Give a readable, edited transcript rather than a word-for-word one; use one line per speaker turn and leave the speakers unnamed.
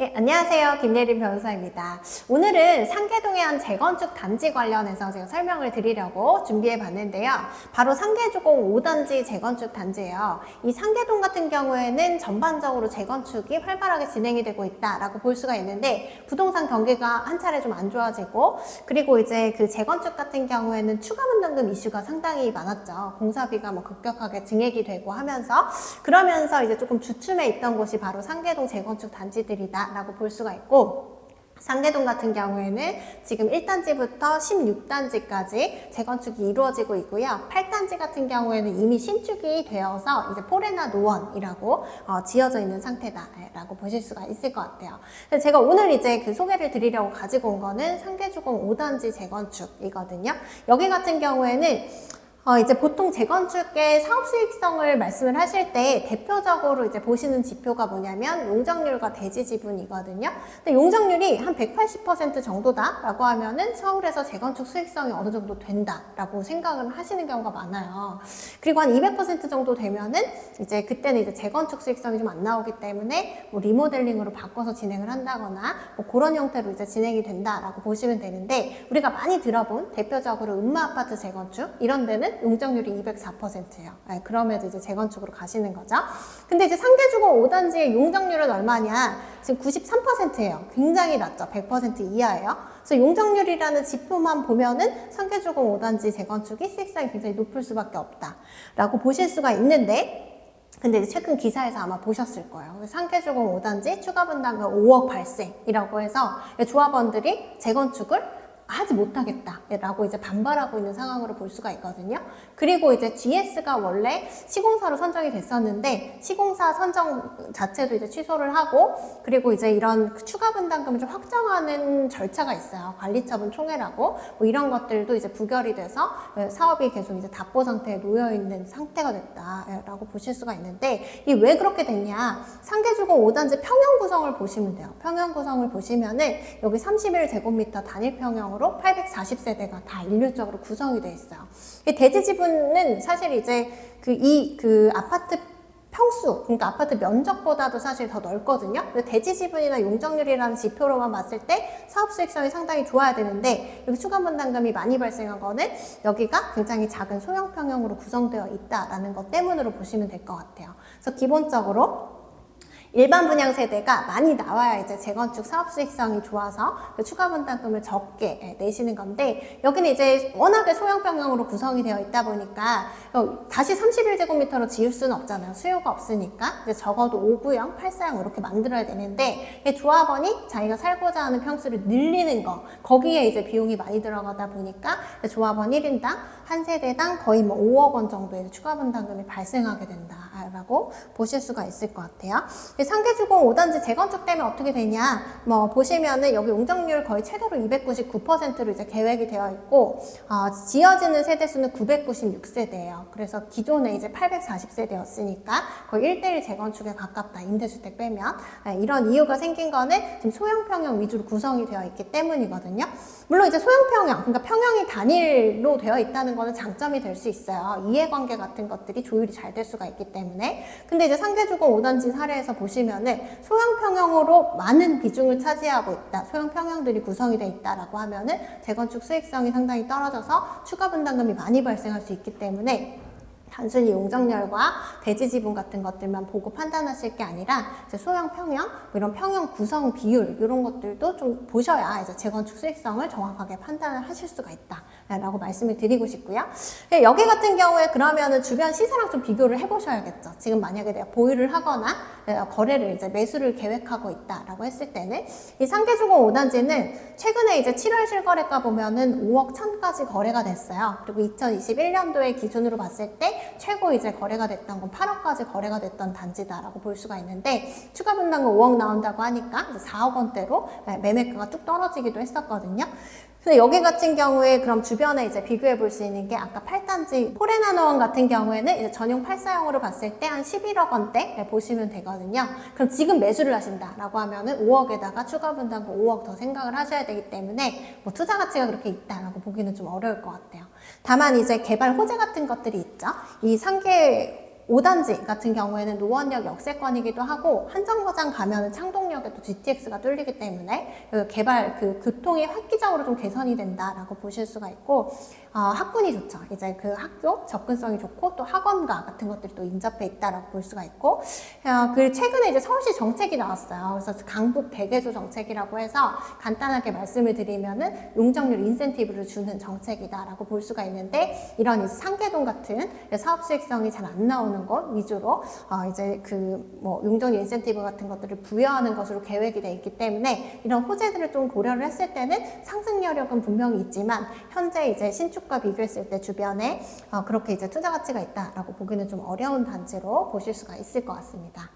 네, 안녕하세요. 김예린 변호사입니다. 오늘은 상계동의 한 재건축 단지 관련해서 제가 설명을 드리려고 준비해 봤는데요. 바로 상계주공 5단지 재건축 단지예요. 이 상계동 같은 경우에는 전반적으로 재건축이 활발하게 진행이 되고 있다라고 볼 수가 있는데, 부동산 경기가 한 차례 좀 안 좋아지고, 그리고 이제 그 재건축 같은 경우에는 추가 분담금 이슈가 상당히 많았죠. 공사비가 뭐 급격하게 증액이 되고 하면서, 그러면서 이제 조금 주춤해 있던 곳이 바로 상계동 재건축 단지들이다 라고 볼 수가 있고, 상계동 같은 경우에는 지금 1단지부터 16단지까지 재건축이 이루어지고 있고요. 8단지 같은 경우에는 이미 신축이 되어서 이제 포레나 노원이라고 지어져 있는 상태다라고 보실 수가 있을 것 같아요. 제가 오늘 이제 그 소개를 드리려고 가지고 온 거는 상계주공 5단지 재건축이거든요. 여기 같은 경우에는 이제 보통 재건축의 사업 수익성을 말씀을 하실 때 대표적으로 이제 보시는 지표가 뭐냐면 용적률과 대지 지분이거든요. 근데 용적률이 한 180% 정도다라고 하면은 서울에서 재건축 수익성이 어느 정도 된다라고 생각을 하시는 경우가 많아요. 그리고 한 200% 정도 되면은 이제 그때는 이제 재건축 수익성이 좀 안 나오기 때문에 뭐 리모델링으로 바꿔서 진행을 한다거나 뭐 그런 형태로 이제 진행이 된다라고 보시면 되는데, 우리가 많이 들어본 대표적으로 음마아파트 재건축 이런 데는 용적률이 204%예요. 네, 그럼에도 이제 재건축으로 가시는 거죠. 근데 이제 상계주공 5단지의 용적률은 얼마냐? 지금 93%예요. 굉장히 낮죠. 100% 이하예요. 그래서 용적률이라는 지표만 보면은 상계주공 5단지 재건축이 수익성이 굉장히 높을 수밖에 없다라고 보실 수가 있는데, 근데 이제 최근 기사에서 아마 보셨을 거예요. 상계주공 5단지 추가 분담금 5억 발생이라고 해서 조합원들이 재건축을 하지 못하겠다라고 이제 반발하고 있는 상황으로 볼 수가 있거든요. 그리고 이제 GS가 원래 시공사로 선정이 됐었는데, 시공사 선정 자체도 이제 취소를 하고, 그리고 이제 이런 추가 분담금을 좀 확정하는 절차가 있어요. 관리처분 총회라고. 뭐 이런 것들도 이제 부결이 돼서 사업이 계속 이제 답보 상태에 놓여 있는 상태가 됐다라고 보실 수가 있는데, 이 왜 그렇게 됐냐? 상계주공 5단지 평형 구성을 보시면 돼요. 평형 구성을 보시면은 여기 31제곱미터 단일 평형으로 840세대가 다 일률적으로 구성이 되어 있어요. 대지 지분은 사실 이제 그 아파트 평수, 그러니까 아파트 면적보다도 사실 더 넓거든요. 대지 지분이나 용적률이라는 지표로만 봤을 때 사업 수익성이 상당히 좋아야 되는데, 여기 추가 분담금이 많이 발생한 거는 여기가 굉장히 작은 소형 평형으로 구성되어 있다라는 것 때문으로 보시면 될 것 같아요. 그래서 기본적으로 일반 분양 세대가 많이 나와야 이제 재건축 사업 수익성이 좋아서 그 추가 분담금을 적게 내시는 건데, 여기는 이제 워낙에 소형 평형으로 구성이 되어 있다 보니까 다시 31제곱미터로 지을 수는 없잖아요. 수요가 없으니까 이제 적어도 5구형, 8사형 이렇게 만들어야 되는데, 조합원이 자기가 살고자 하는 평수를 늘리는 거, 거기에 이제 비용이 많이 들어가다 보니까 조합원 1인당 한 세대당 거의 뭐 5억 원 정도의 추가 분담금이 발생하게 된다라고 보실 수가 있을 것 같아요. 상계주공 5단지 재건축 되면 어떻게 되냐? 뭐 보시면은 여기 용적률 거의 최대로 299%로 이제 계획이 되어 있고, 지어지는 세대수는 996세대예요. 그래서 기존에 이제 840세대였으니까 거의 1:1 재건축에 가깝다. 임대주택 빼면. 이런 이유가 생긴 거는 지금 소형 평형 위주로 구성이 되어 있기 때문이거든요. 물론 이제 소형 평형, 그러니까 평형이 단일로 되어 있다는 거는 장점이 될 수 있어요. 이해관계 같은 것들이 조율이 잘 될 수가 있기 때문에. 근데 이제 상계주공 5단지 사례에서 보시면은 소형 평형으로 많은 비중을 차지하고 있다, 소형 평형들이 구성이 돼 있다라고 하면은 재건축 수익성이 상당히 떨어져서 추가 분담금이 많이 발생할 수 있기 때문에, 단순히 용적률과 대지 지분 같은 것들만 보고 판단하실 게 아니라 이제 소형 평형, 이런 평형 구성 비율 이런 것들도 좀 보셔야 이제 재건축 수익성을 정확하게 판단을 하실 수가 있다라고 말씀을 드리고 싶고요. 여기 같은 경우에 그러면은 주변 시세랑 좀 비교를 해보셔야겠죠. 지금 만약에 내가 보유를 하거나 거래를 이제 매수를 계획하고 있다라고 했을 때는, 이 상계주공 5단지는 최근에 이제 7월 실거래가 보면은 5억 1천까지 거래가 됐어요. 그리고 2021년도에 기준으로 봤을 때 최고 이제 거래가 됐던 건 8억까지 거래가 됐던 단지다라고 볼 수가 있는데, 추가 분담금 5억 나온다고 하니까 이제 4억 원대로 매매가가 뚝 떨어지기도 했었거든요. 근데 여기 같은 경우에 그럼 주변에 이제 비교해 볼 수 있는 게, 아까 8단지 포레나 노원 같은 경우에는 이제 전용 8사형으로 봤을 때 한 11억 원대 보시면 되거든요. 그럼 지금 매수를 하신다라고 하면은 5억에다가 추가 분담금 5억 더 생각을 하셔야 되기 때문에 뭐 투자 가치가 그렇게 있다라고 보기는 좀 어려울 것 같아요. 다만 이제 개발 호재 같은 것들이 있죠. 이 상계 5단지 같은 경우에는 노원역 역세권이기도 하고 한정거장 가면은 창동역에 또 GTX가 뚫리기 때문에 그 개발 그 교통이 획기적으로 좀 개선이 된다라고 보실 수가 있고 학군이 좋죠. 이제 그 학교 접근성이 좋고 또 학원가 같은 것들이 또 인접해 있다라고 볼 수가 있고 그리고 최근에 이제 서울시 정책이 나왔어요. 그래서 강북 대개조 정책이라고 해서 간단하게 말씀을 드리면은 용적률 인센티브를 주는 정책이다라고 볼 수가 있는데 이런 상계동 같은 사업 수익성이 잘 안 나오는 곳 위주로 이제 그 뭐 용적률 인센티브 같은 것들을 부여하는 것으로 계획이 돼 있기 때문에 이런 호재들을 좀 고려를 했을 때는 상승 여력은 분명히 있지만 현재 이제 신축과 비교했을 때 주변에 그렇게 이제 투자 가치가 있다라고 보기는 좀 어려운 단지로 보실 수가 있을 것 같습니다.